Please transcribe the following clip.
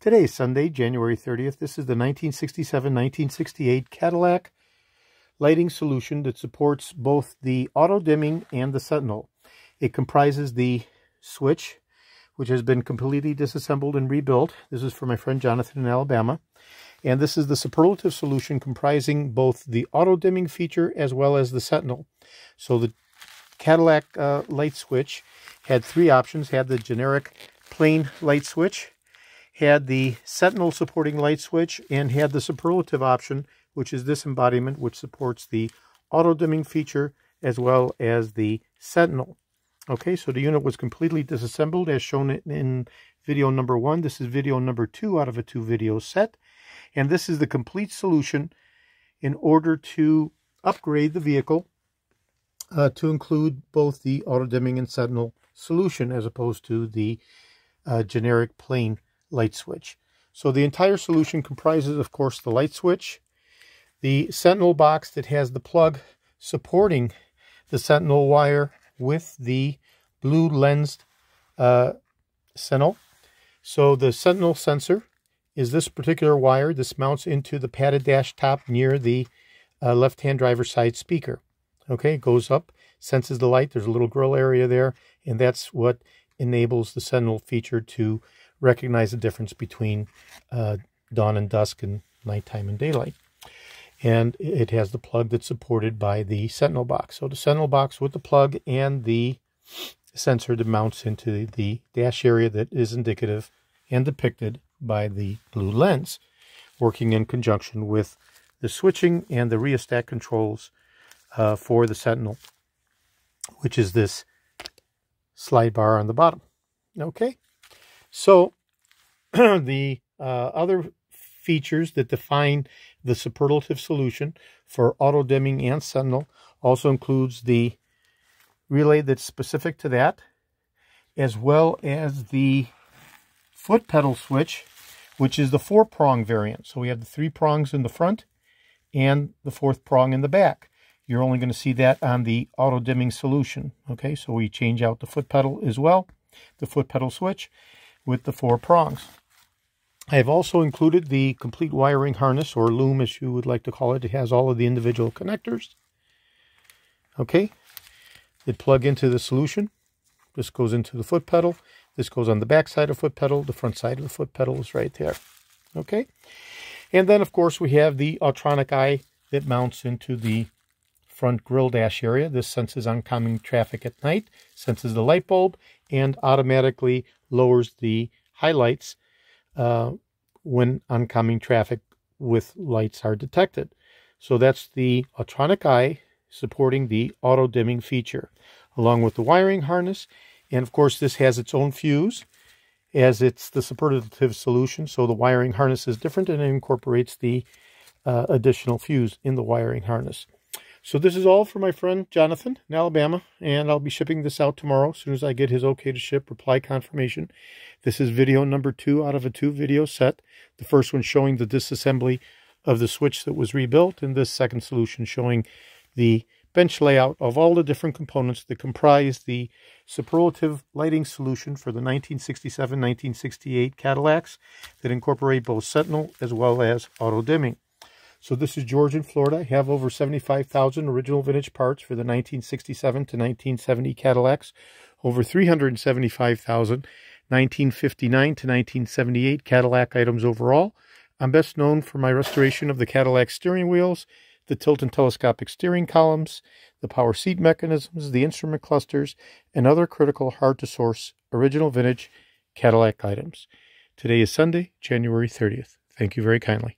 Today is Sunday, January 30th. This is the 1967-1968 Cadillac lighting solution that supports both the auto-dimming and the sentinel. It comprises the switch, which has been completely disassembled and rebuilt. This is for my friend Jonathan in Alabama. And this is the superlative solution comprising both the auto-dimming feature as well as the sentinel. So the Cadillac light switch had three options. Had the generic plain light switch, had the sentinel supporting light switch, and had the superlative option, which is this embodiment, which supports the auto-dimming feature as well as the sentinel. Okay, so the unit was completely disassembled as shown in video number 1. This is video number 2 out of a 2-video set. And this is the complete solution in order to upgrade the vehicle to include both the auto-dimming and sentinel solution as opposed to the generic plain light switch. So the entire solution comprises, of course, the light switch, the sentinel box that has the plug supporting the sentinel wire with the blue lensed sentinel. So the sentinel sensor is this particular wire. This mounts into the padded dash top near the left-hand driver's side speaker. Okay, it goes up, senses the light. There's a little grill area there, and that's what enables the sentinel feature to recognize the difference between dawn and dusk and nighttime and daylight. And it has the plug that's supported by the sentinel box. So the sentinel box with the plug and the sensor that mounts into the dash area that is indicative and depicted by the blue lens, working in conjunction with the switching and the rheostat controls for the sentinel, which is this slide bar on the bottom. Okay, so the other features that define the superlative solution for auto-dimming and sentinel also includes the relay that's specific to that, as well as the foot pedal switch, which is the 4-prong variant. So we have the 3 prongs in the front and the 4th prong in the back. You're only going to see that on the auto-dimming solution. Okay, so we change out the foot pedal as well, the foot pedal switch with the 4 prongs. I have also included the complete wiring harness, or loom as you would like to call it. It has all of the individual connectors. Okay, that plug into the solution. This goes into the foot pedal. This goes on the back side of the foot pedal. The front side of the foot pedal is right there. Okay, and then of course we have the AUTRONIC EYE that mounts into the front grille dash area. This senses oncoming traffic at night, senses the light bulb, and automatically lowers the highlights when oncoming traffic with lights are detected. So that's the AUTRONIC EYE supporting the auto-dimming feature, along with the wiring harness. And of course this has its own fuse, as it's the superlative solution, so the wiring harness is different and it incorporates the additional fuse in the wiring harness. So this is all for my friend Jonathan in Alabama, and I'll be shipping this out tomorrow as soon as I get his okay to ship reply confirmation. This is video number 2 out of a 2-video set. The first one showing the disassembly of the switch that was rebuilt, and this second solution showing the bench layout of all the different components that comprise the superlative lighting solution for the 1967-1968 Cadillacs that incorporate both sentinel as well as auto-dimming. So this is George in Florida. I have over 75,000 original vintage parts for the 1967 to 1970 Cadillacs, over 375,000 1959 to 1978 Cadillac items overall. I'm best known for my restoration of the Cadillac steering wheels, the tilt and telescopic steering columns, the power seat mechanisms, the instrument clusters, and other critical hard-to-source original vintage Cadillac items. Today is Sunday, January 30th. Thank you very kindly.